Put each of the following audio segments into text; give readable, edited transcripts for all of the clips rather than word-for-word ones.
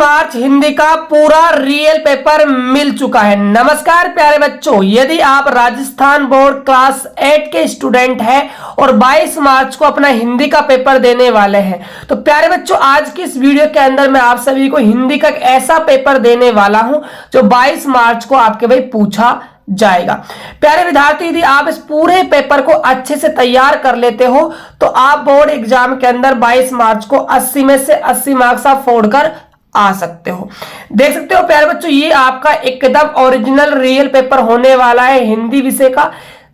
मार्च हिंदी का पूरा real paper मिल चुका है। नमस्कार प्यारे बच्चों, यदि आप राजस्थान बोर्ड क्लास 8 के स्टूडेंट हैं और 22 मार्च को अपना हिंदी का पेपर देने वाले हैं, तो प्यारे बच्चों आज की इस वीडियो के अंदर मैं आप सभी को हिंदी का एक ऐसा पेपर देने वाला हूं जो 22 मार्च को आपके भाई पूछा जाएगा। प्यारे विद्यार्थी, यदि आप इस पूरे पेपर को अच्छे से तैयार कर लेते हो तो आप बोर्ड एग्जाम के अंदर 22 मार्च को 80 में से 80 मार्क्स आप फोड़कर आ सकते हो। देख सकते हो प्यारे बच्चों, ये आपका एकदम ओरिजिनल रियल पेपर होने वाला है हिंदी विषय का।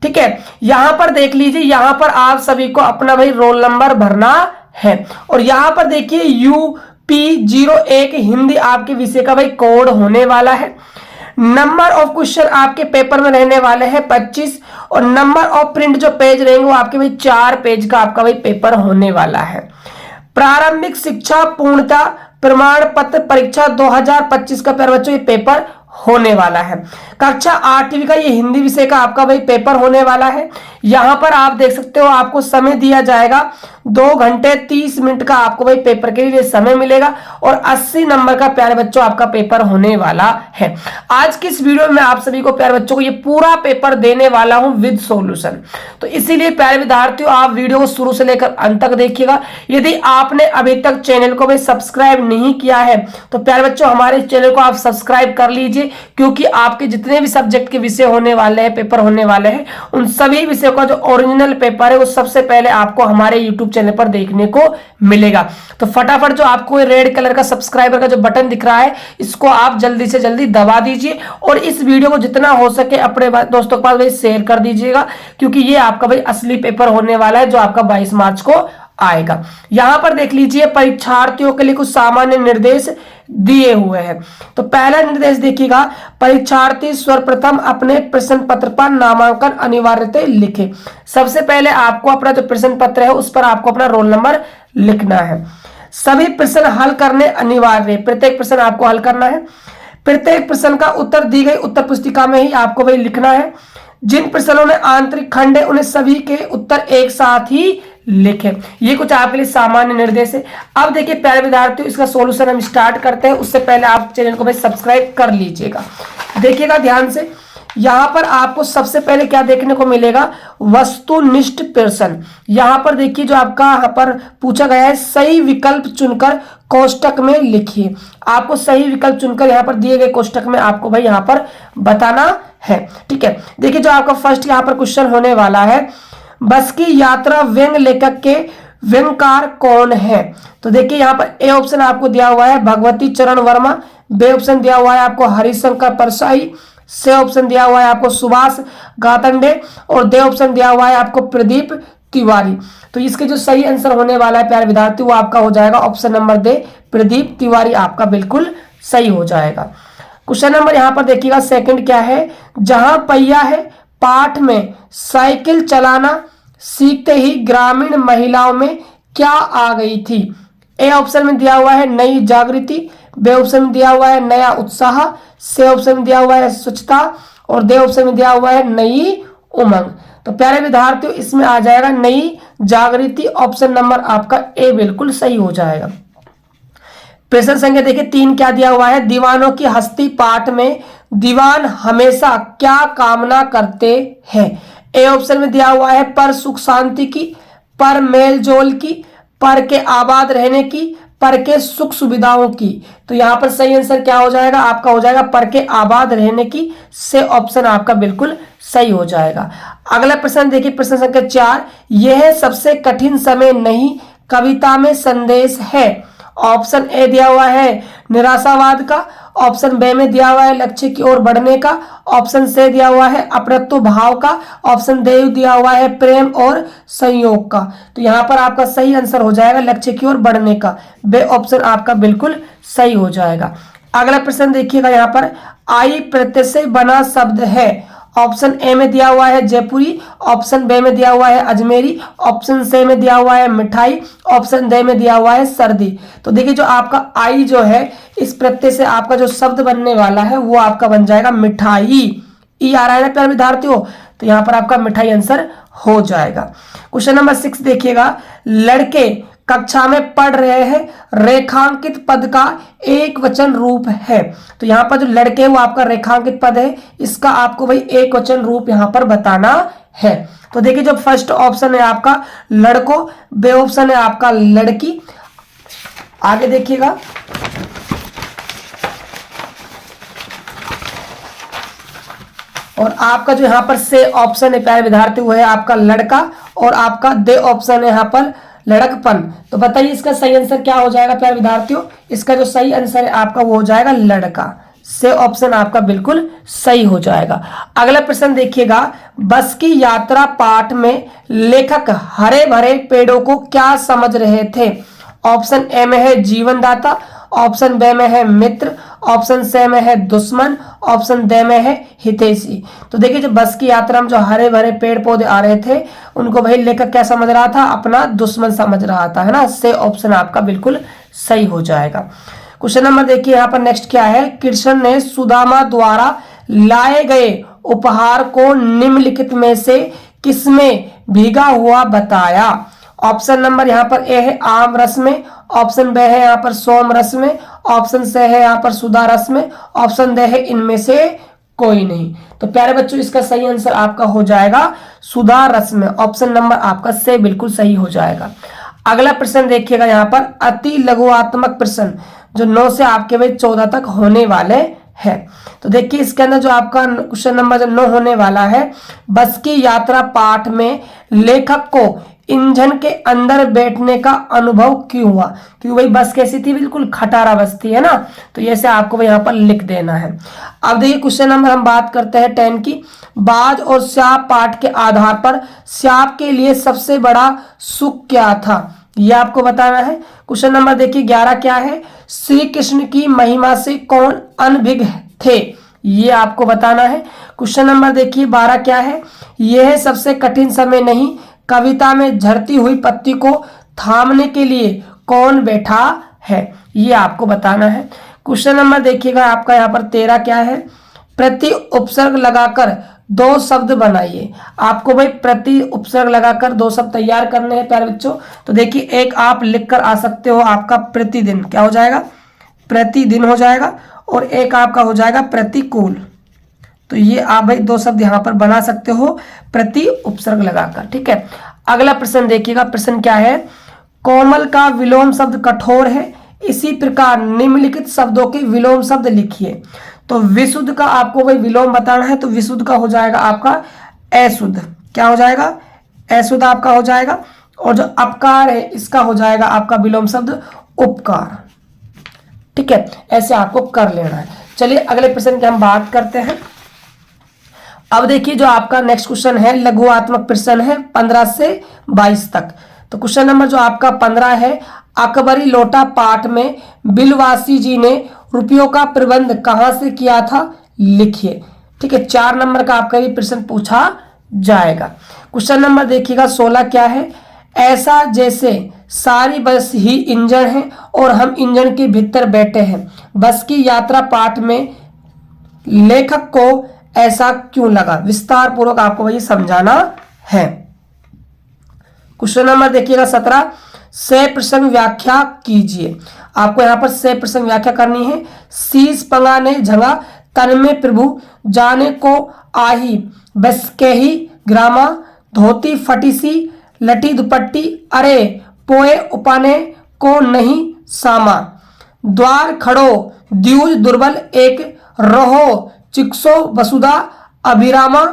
ठीक है, यहां पर देख लीजिए, यहां पर आप सभी को अपना भाई रोल नंबर भरना है और यहां पर देखिए UP01 हिंदी आपके विषय का भाई कोड होने वाला है। नंबर ऑफ क्वेश्चन आपके पेपर में रहने वाले हैं 25 और नंबर ऑफ प्रिंट जो पेज रहेंगे वो आपके भाई 4 पेज का आपका भाई पेपर होने वाला है। प्रारंभिक शिक्षा पूर्णता प्रमाण पत्र परीक्षा 2025 का प्यारे बच्चों ये पेपर होने वाला है। कक्षा 8वीं का ये हिंदी विषय का आपका भाई पेपर होने वाला है। यहां पर आप देख सकते हो आपको समय दिया जाएगा 2 घंटे 30 मिनट का आपको भाई पेपर के लिए समय मिलेगा और 80 नंबर का प्यारे बच्चों आपका पेपर होने वाला है। आज की इस वीडियो में आप सभी को प्यारे बच्चों को ये पूरा पेपर देने वाला हूं विद सॉल्यूशन। तो इसीलिए प्यारे विद्यार्थियों आप वीडियो को शुरू से लेकर अंत तक देखिएगा। यदि आपने अभी तक चैनल को भाई सब्सक्राइब नहीं किया है तो प्यारे बच्चों हमारे चैनल को आप सब्सक्राइब कर लीजिए, क्योंकि आपके जितने भी सब्जेक्ट के विषय होने वाले हैं, पेपर होने वाले हैं, उन सभी विषयों का जो ओरिजिनल पेपर है वो सबसे पहले आपको हमारे यूट्यूब चैनल पर देखने को मिलेगा। तो फटाफट जो आपको रेड कलर का सब्सक्राइबर का जो बटन दिख रहा है इसको आप जल्दी से जल्दी दबा दीजिए और इस वीडियो को जितना हो सके अपने दोस्तों के पास भाई शेयर कर दीजिएगा, क्योंकि ये आपका भाई असली पेपर होने वाला है जो आपका 22 मार्च को आएगा। यहां पर देख लीजिए परीक्षार्थियों के लिए कुछ सामान्य निर्देश दिए हुए हैं। तो पहला निर्देश देखिएगा, परीक्षार्थी सर्वप्रथम अपने प्रश्न पत्र पर नामांकन अनिवार्यतः लिखे। सबसे पहले आपको अपना जो प्रश्न पत्र है उस पर आपको अपना रोल नंबर लिखना है। सभी प्रश्न हल करने अनिवार्य, प्रत्येक प्रश्न आपको हल करना है। प्रत्येक प्रश्न का उत्तर दी गई उत्तर पुस्तिका में ही आपको भाई लिखना है। जिन प्रश्नों में आंतरिक खंड है उन्हें सभी के उत्तर एक साथ ही लिखें। ये कुछ आपके लिए सामान्य निर्देश है। अब देखिए प्यारे विद्यार्थियों, इसका सॉल्यूशन हम स्टार्ट करते हैं। उससे पहले आप चैनल को भाई सब्सक्राइब कर लीजिएगा। देखिएगा ध्यान से, यहां पर आपको सबसे पहले क्या देखने को मिलेगा, वस्तुनिष्ठ प्रश्न। यहां पर देखिए जो आपका यहां पर पूछा गया है, सही विकल्प चुनकर कोष्टक में लिखिए। आपको सही विकल्प चुनकर यहाँ पर दिए गए कोष्टक में आपको भाई यहाँ पर बताना है। ठीक है, देखिए जो आपका फर्स्ट यहाँ पर क्वेश्चन होने वाला है, बस की यात्रा व्यंग लेखक के व्यंगकार कौन है। तो देखिए यहाँ पर ए ऑप्शन आपको दिया हुआ है भगवती चरण वर्मा, बी ऑप्शन दिया हुआ है आपको हरिशंकर परसाई, सी ऑप्शन दिया हुआ है आपको सुभाष गातंडे और डी ऑप्शन दिया हुआ है आपको प्रदीप तिवारी। तो इसके जो सही आंसर होने वाला है प्यारे विद्यार्थी वो आपका हो जाएगा ऑप्शन नंबर दे, प्रदीप तिवारी आपका बिल्कुल सही हो जाएगा। क्वेश्चन नंबर यहाँ पर देखिएगा सेकंड क्या है, जहां पहिया है पाठ में साइकिल चलाना सीखते ही ग्रामीण महिलाओं में क्या आ गई थी। ए ऑप्शन में दिया हुआ है नई जागृति, बी ऑप्शन में दिया हुआ है नया उत्साह, सी ऑप्शन में दिया हुआ है स्वच्छता और डी ऑप्शन में दिया हुआ है नई उमंग। तो प्यारे विद्यार्थियों इसमें आ जाएगा नई जागृति, ऑप्शन नंबर आपका ए बिल्कुल सही हो जाएगा। प्रश्न संख्या देखिए 3 क्या दिया हुआ है, दीवानों की हस्ती पाठ में दीवान हमेशा क्या कामना करते हैं। ए ऑप्शन में दिया हुआ है पर सुख शांति की, पर मेल जोल की, पर के आबाद रहने की, पर के सुख सुविधाओं की। तो यहाँ पर सही आंसर क्या हो जाएगा, आपका हो जाएगा पर के आबाद रहने की, से ऑप्शन आपका बिल्कुल सही हो जाएगा। अगला प्रश्न देखिए प्रश्न संख्या 4, यह सबसे कठिन समय नहीं कविता में संदेश है। ऑप्शन ए दिया हुआ है निराशावाद का, ऑप्शन बी में दिया हुआ है लक्ष्य की ओर बढ़ने का, ऑप्शन सी दिया हुआ है अपरत्व भाव का, ऑप्शन डी दिया हुआ है प्रेम और संयोग का। तो यहाँ पर आपका सही आंसर हो जाएगा लक्ष्य की ओर बढ़ने का, बी ऑप्शन आपका बिल्कुल सही हो जाएगा। अगला प्रश्न देखिएगा, यहाँ पर आई प्रत्यय से बना शब्द है। ऑप्शन ए में दिया हुआ है जयपुरी, ऑप्शन बी में दिया हुआ है अजमेरी, ऑप्शन सी में दिया हुआ है मिठाई, ऑप्शन डी में दिया हुआ है सर्दी। तो देखिए जो आपका आई जो है इस प्रत्यय से आपका जो शब्द बनने वाला है वो आपका बन जाएगा मिठाई। ई आ रहा है ना प्यारे विद्यार्थियों, तो यहाँ पर आपका मिठाई आंसर हो जाएगा। क्वेश्चन नंबर 6 देखिएगा, लड़के कक्षा में पढ़ रहे हैं रेखांकित पद का एक वचन रूप है। तो यहाँ पर जो लड़के हैं वो आपका रेखांकित पद है, इसका आपको भाई एक वचन रूप यहाँ पर बताना है। तो देखिए जो फर्स्ट ऑप्शन है आपका लड़कों, बे ऑप्शन है आपका लड़की। आगे देखिएगा, और आपका जो यहाँ पर से ऑप्शन है प्यारे विद्यार्थी वो है आपका लड़का, और आपका दे ऑप्शन है यहाँ पर लड़कपन। तो बताइए इसका सही आंसर क्या हो जाएगा प्यारे विद्यार्थियों? इसका जो सही आंसर है आपका वो हो जाएगा लड़का। से ऑप्शन आपका बिल्कुल सही हो जाएगा। अगला प्रश्न देखिएगा, बस की यात्रा पाठ में लेखक हरे भरे पेड़ों को क्या समझ रहे थे? ऑप्शन ए में है जीवनदाता, ऑप्शन बी में है मित्र, ऑप्शन सी में है दुश्मन, ऑप्शन डी में है हितैषी। तो देखिए जो बस की यात्रा में जो हरे भरे पेड़ पौधे आ रहे थे उनको भाई लेखक क्या समझ रहा था? अपना दुश्मन समझ रहा था, है ना। से ऑप्शन आपका बिल्कुल सही हो जाएगा। क्वेश्चन नंबर देखिए यहाँ पर नेक्स्ट क्या है, कृष्ण ने सुदामा द्वारा लाए गए उपहार को निम्नलिखित में से किसमें भीगा हुआ बताया? ऑप्शन नंबर यहाँ पर ए है आम रस में, ऑप्शन बी है यहाँ पर सोम रस में, ऑप्शन सी है यहाँ पर सुधा रस में, ऑप्शन डी है इनमें से कोई नहीं। तो प्यारे बच्चों इसका सही आंसर आपका हो जाएगा सुधा रस में। ऑप्शन नंबर आपका से बिल्कुल सही हो जाएगा। अगला प्रश्न देखिएगा यहाँ पर अति लघुआत्मक प्रश्न जो 9 से आपके भाई 14 तक होने वाले है। तो देखिए इसके अंदर जो आपका क्वेश्चन नंबर जो 9 होने वाला है, बस की यात्रा पाठ में लेखक को इंजन के अंदर बैठने का अनुभव क्यों हुआ? क्योंकि भाई बस कैसी थी? बिल्कुल खटारा बस थी, है ना। तो ये से आपको यहाँ पर लिख देना है। अब देखिए क्वेश्चन नंबर हम बात करते हैं 10 की। बाज और श्याप पाठ के आधार पर श्याप के लिए सबसे बड़ा सुख क्या था? ये आपको बताना है। क्वेश्चन नंबर देखिए 11 क्या है, श्री कृष्ण की महिमा से कौन अनभिज्ञ थे? ये आपको बताना है। क्वेश्चन नंबर देखिए 12 क्या है, यह सबसे कठिन समय नहीं, कविता में झरती हुई पत्ती को थामने के लिए कौन बैठा है? ये आपको बताना है। क्वेश्चन नंबर देखिएगा आपका यहाँ पर 13 क्या है, प्रति उपसर्ग लगाकर 2 शब्द बनाइए। आपको भाई प्रति उपसर्ग लगाकर 2 शब्द तैयार करने हैं प्यारे बच्चों। तो देखिए एक आप लिखकर आ सकते हो आपका प्रतिदिन, क्या हो जाएगा? प्रतिदिन हो जाएगा, और एक आपका हो जाएगा प्रतिकूल। तो ये आप भाई 2 शब्द यहाँ पर बना सकते हो प्रति उपसर्ग लगाकर, ठीक है। अगला प्रश्न देखिएगा, प्रश्न क्या है, कोमल का विलोम शब्द कठोर है, इसी प्रकार निम्नलिखित शब्दों के विलोम शब्द लिखिए। तो विशुद्ध का आपको भाई विलोम बताना है, तो विशुद्ध का हो जाएगा आपका अशुद्ध। क्या हो जाएगा? अशुद्ध आपका हो जाएगा। और जो अपकार है इसका हो जाएगा आपका विलोम शब्द उपकार, ठीक है। ऐसे आपको कर लेना है। चलिए अगले प्रश्न की हम बात करते हैं। अब देखिए जो आपका नेक्स्ट क्वेश्चन है लघुआत्मक प्रश्न है 15 से 22 तक। तो क्वेश्चन नंबर जो आपका 15 है, अकबरी लोटा पाठ में बिलवासी जी ने रुपयों का प्रबंध कहां से किया था? लिखिए, ठीक है। 4 नंबर का आपका भी प्रश्न पूछा जाएगा। क्वेश्चन नंबर देखिएगा 16 क्या है, ऐसा जैसे सारी बस ही इंजन है और हम इंजन के भीतर बैठे हैं, बस की यात्रा पाठ में लेखक को ऐसा क्यों लगा? विस्तार पूर्वक आपको वही समझाना है। क्वेश्चन नंबर देखिएगा 17, से प्रसंग व्याख्या कीजिए। आपको यहाँ पर से प्रसंग व्याख्या करनी है। शीश पंगा ने झंगा, तन में प्रभु जाने को आही, बस के ही ग्रामा, धोती फटी सी लटी दुपट्टी, अरे पोए उपाने को नहीं सामा, द्वार खड़ो द्यूज दुर्बल एक रहो, चिक्सो वसुधा अभिरामा,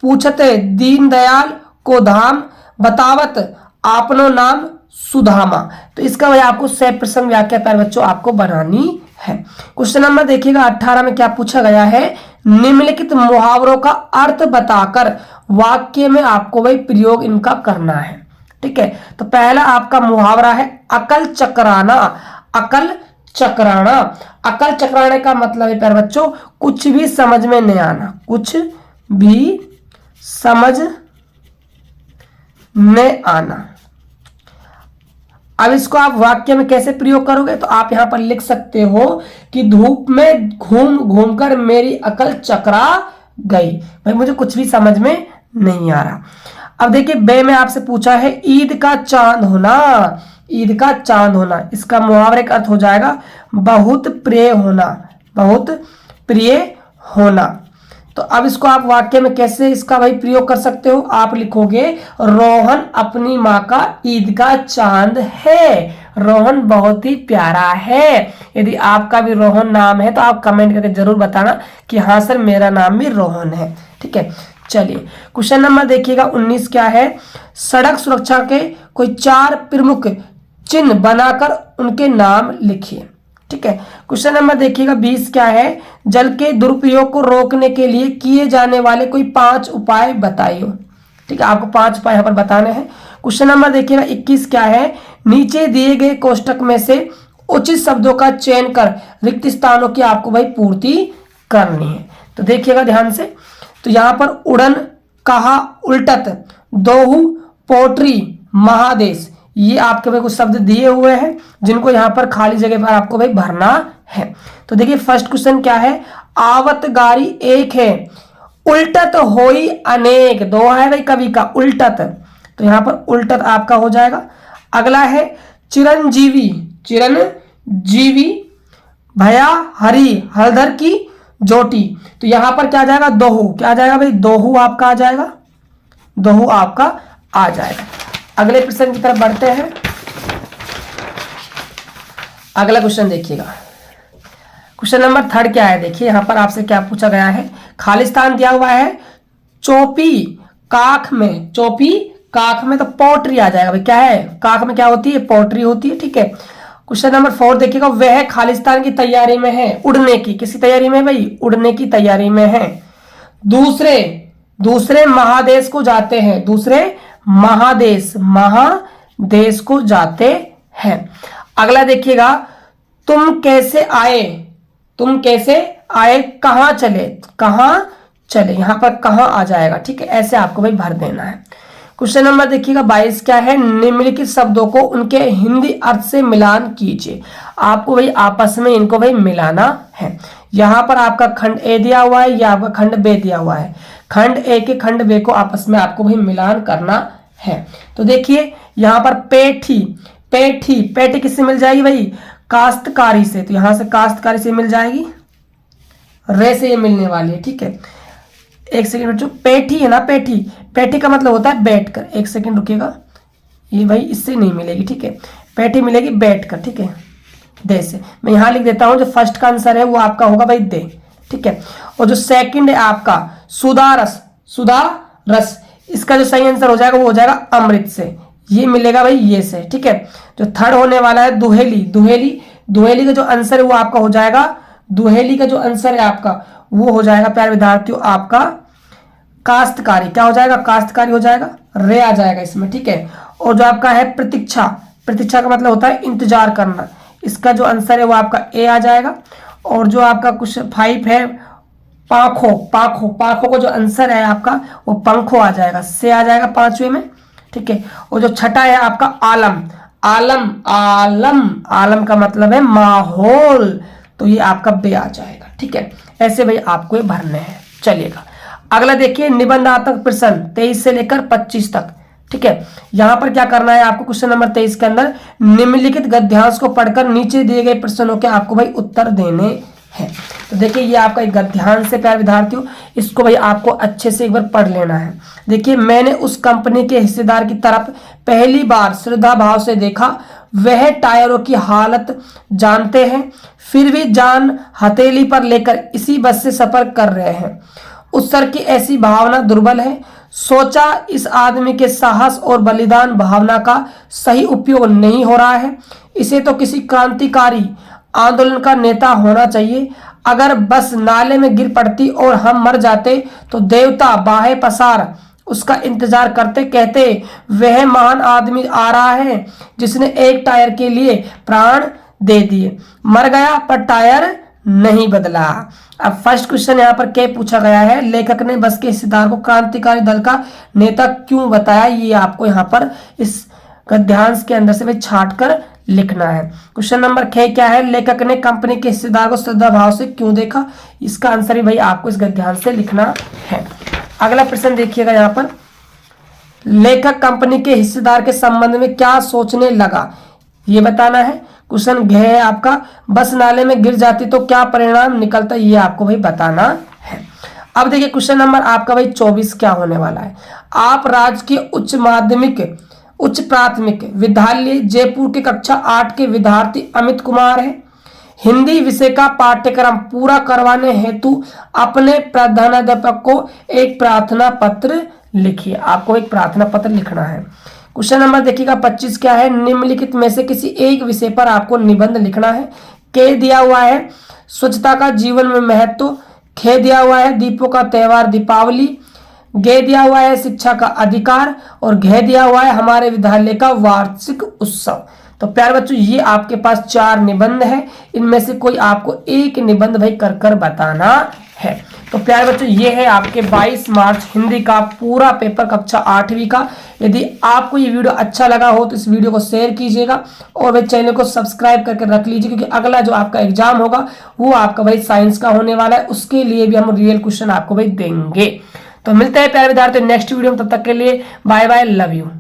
पूछते दीन दयाल को धाम, बतावत आपनो नाम सुधामा। तो इसका वजह आपको से प्रसंग व्याख्या प्यारे बच्चों आपको बनानी है। क्वेश्चन नंबर देखिएगा 18 में क्या पूछा गया है, निम्नलिखित मुहावरों का अर्थ बताकर वाक्य में आपको वही प्रयोग इनका करना है, ठीक है। तो पहला आपका मुहावरा है अकल चकराना। अकल चकराना, अकल चकराने का मतलब है प्यारे बच्चों कुछ भी समझ में नहीं आना, कुछ भी समझ में आना। अब इसको आप वाक्य में कैसे प्रयोग करोगे? तो आप यहां पर लिख सकते हो कि धूप में घूम घूम कर मेरी अकल चकरा गई, भाई मुझे कुछ भी समझ में नहीं आ रहा। अब देखिए बे में आपसे पूछा है ईद का चांद होना, ईद का चांद होना। इसका मुहावरे का अर्थ हो जाएगा बहुत प्रिय होना, बहुत प्रिय होना। तो अब इसको आप वाक्य में कैसे इसका भाई प्रयोग कर सकते हो? आप लिखोगे रोहन अपनी माँ का ईद का चांद है। रोहन बहुत ही प्यारा है। यदि आपका भी रोहन नाम है तो आप कमेंट करके जरूर बताना कि हाँ सर मेरा नाम भी रोहन है। ठीक है, चलिए क्वेश्चन नंबर देखिएगा 19 क्या है? सड़क सुरक्षा के कोई 4 प्रमुख चिन्ह बनाकर उनके नाम लिखिए। ठीक है, क्वेश्चन नंबर देखिएगा 20 क्या है? जल के दुरुपयोग को रोकने के लिए किए जाने वाले कोई 5 उपाय बताइए। ठीक है, आपको 5 उपाय यहाँ पर बताने हैं। क्वेश्चन नंबर देखिएगा 21 क्या है? नीचे दिए गए कोष्टक में से उचित शब्दों का चयन कर रिक्त स्थानों की आपको भाई पूर्ति करनी है। तो देखिएगा ध्यान से, तो यहाँ पर उड़न, कहा, उल्टत, दोहू, पोट्री, महादेश, ये आपके भाई कुछ शब्द दिए हुए हैं जिनको यहाँ पर खाली जगह पर आपको भाई भरना है। तो देखिए फर्स्ट क्वेश्चन क्या है? आवत गारी एक है, उल्टत होई अनेक। दोहा है भाई कवि का उल्टत, तो यहाँ पर उल्टत आपका हो जाएगा। अगला है चिरंजीवी, चिरंजीवी, भया हरी हलधर की जोटी, तो यहां पर क्या आ जाएगा? दोहू। क्या आ जाएगा भाई? दोहू आपका आ जाएगा, दोहू आपका आ जाएगा। अगले प्रश्न की तरफ बढ़ते हैं। अगला क्वेश्चन देखिएगा, क्वेश्चन नंबर 3 क्या है? देखिए यहां पर आपसे क्या पूछा गया है? खाली स्थान दिया हुआ है चौपी काख में, चौपी काख में, तो पोट्री आ जाएगा भाई। क्या है? काख में क्या होती है? पोट्री होती है। ठीक है, क्वेश्चन नंबर 4 देखिएगा, वह खालिस्तान की तैयारी में है, उड़ने की। किसकी तैयारी में भाई? उड़ने की तैयारी में है। दूसरे महादेश को जाते हैं, दूसरे महादेश को जाते हैं। अगला देखिएगा, तुम कैसे आए, तुम कैसे आए, कहां चले, कहां चले, यहां पर कहां आ जाएगा। ठीक है, ऐसे आपको भाई भर देना है। क्वेश्चन नंबर देखिएगा 22 क्या है? निम्नलिखित शब्दों को उनके हिंदी अर्थ से मिलान कीजिए। आपको भाई आपस में इनको भाई मिलाना है। यहां पर आपका खंड ए दिया हुआ है, या आपका खंड बे दिया हुआ है। खंड ए के खंड बे को आपस में आपको भाई मिलान करना है। तो देखिए यहां पर पेठी, पेठी, पेठी किससे मिल जाएगी भाई? काश्तकारी से, तो यहां से काश्तकारी से मिल जाएगी, रे से ये मिलने वाली है। ठीक है, एक सेकंड बच्चों, पेठी है ना, पेठी, पेठी का मतलब होता है बैठकर। एक सेकंड रुकिएगा, ये भाई इससे नहीं मिलेगी। ठीक है, पेठी मिलेगी बैठकर। ठीक है, दे से मैं यहां लिख देता हूं, जो फर्स्ट का आंसर है वो आपका होगा भाई दे। ठीक है, और जो सेकंड है आपका सुदारस, सुदारस, इसका जो सही आंसर हो जाएगा वो हो जाएगा अमृत से, ये मिलेगा भाई ये से। ठीक है, जो थर्ड होने वाला है दुहेली, दुहेली, दुहेली का जो आंसर है वो आपका हो जाएगा, दुहेली का जो आंसर है आपका वो हो जाएगा प्यारे विद्यार्थियों आपका काश्तकारी। क्या हो जाएगा? काश्तकारी हो जाएगा, रे आ जाएगा इसमें। ठीक है, और जो आपका है प्रतीक्षा, प्रतीक्षा का मतलब होता है इंतजार करना, इसका जो आंसर है वो आपका ए आ जाएगा। और जो आपका कुछ 5 है पाखो, पाखो, पाखो का जो आंसर है आपका वो पंखो आ जाएगा, से आ जाएगा 5वें में। ठीक है, और जो छठा है आपका आलम, आलम, आलम, आलम का मतलब है माहौल, तो ये आपका बे आ जाएगा। ठीक है, ऐसे भाई आपको ये भरने हैं। चलिएगा अगला देखिए, निबंधात्मक प्रश्न 23 से लेकर 25 तक। ठीक है, यहां पर क्या करना है आपको? क्वेश्चन नंबर 23 के अंदर निम्नलिखित गद्यांश को पढ़कर नीचे दिए गए प्रश्नों के आपको भाई उत्तर देने हैं। तो देखिए ये आपका एक गद्यांश से प्यारे विद्यार्थियों, इसको भाई आपको अच्छे से एक बार पढ़ लेना है। देखिए, मैंने उस कंपनी के हिस्सेदार की तरफ पहली बार श्रद्धा भाव से देखा, वह टायरों की हालत जानते हैं, फिर भी जान हथेली पर लेकर इसी बस से सफर कर रहे हैं। उस सर की ऐसी भावना दुर्बल है। सोचा इस आदमी के साहस और बलिदान भावना का सही उपयोग नहीं हो रहा है, इसे तो किसी क्रांतिकारी आंदोलन का नेता होना चाहिए। अगर बस नाले में गिर पड़ती और हम मर जाते तो देवता बाहे पसार उसका इंतजार करते, कहते वह महान आदमी आ रहा है जिसने एक टायर के लिए प्राण दे दिए, मर गया पर टायर नहीं बदला। अब फर्स्ट क्वेश्चन यहाँ पर क्या पूछा गया है? लेखक ने बस के हिस्सेदार को क्रांतिकारी दल का नेता क्यों बताया, ये आपको यहाँ पर इस गद्यांश के अंदर से छाट कर लिखना है। क्वेश्चन नंबर 6 क्या है? लेखक ने कंपनी के हिस्सेदार को श्रद्धा भाव से क्यों देखा, इसका आंसर भी भाई आपको इस गद्यांश से लिखना है। अगला प्रश्न देखिएगा, यहाँ पर लेखक कंपनी के हिस्सेदार के संबंध में क्या सोचने लगा, ये बताना है। क्वेश्चन घ है आपका, बस नाले में गिर जाती तो क्या परिणाम निकलता, ये आपको भाई बताना है। अब देखिए क्वेश्चन नंबर आपका भाई 24 क्या होने वाला है। आप राजकीय उच्च प्राथमिक विद्यालय जयपुर के कक्षा 8 के विद्यार्थी अमित कुमार है। हिंदी विषय का पाठ्यक्रम पूरा करवाने हेतु अपने प्रधानाध्यापक को एक प्रार्थना पत्र लिखिए। आपको एक प्रार्थना पत्र लिखना है। क्वेश्चन नंबर देखिएगा 25 क्या है, निम्नलिखित में से किसी एक विषय पर आपको निबंध लिखना है। के दिया हुआ है स्वच्छता का जीवन में महत्व, खे दिया हुआ है दीपों का त्योहार दीपावली, गे दिया हुआ है शिक्षा का अधिकार और घे दिया हुआ है हमारे विद्यालय का वार्षिक उत्सव। तो प्यारे बच्चों ये आपके पास 4 निबंध है, इनमें से कोई आपको एक निबंध भाई कर कर बताना है। तो प्यारे बच्चों ये है आपके 22 मार्च हिंदी का पूरा पेपर कक्षा 8वीं का। यदि आपको ये वीडियो अच्छा लगा हो तो इस वीडियो को शेयर कीजिएगा और भाई चैनल को सब्सक्राइब करके रख लीजिए, क्योंकि अगला जो आपका एग्जाम होगा वो आपका भाई साइंस का होने वाला है, उसके लिए भी हम रियल क्वेश्चन आपको भाई देंगे। तो मिलते हैं प्यारे विद्यार्थियों नेक्स्ट वीडियो में, तब तक के लिए बाय बाय, लव यू।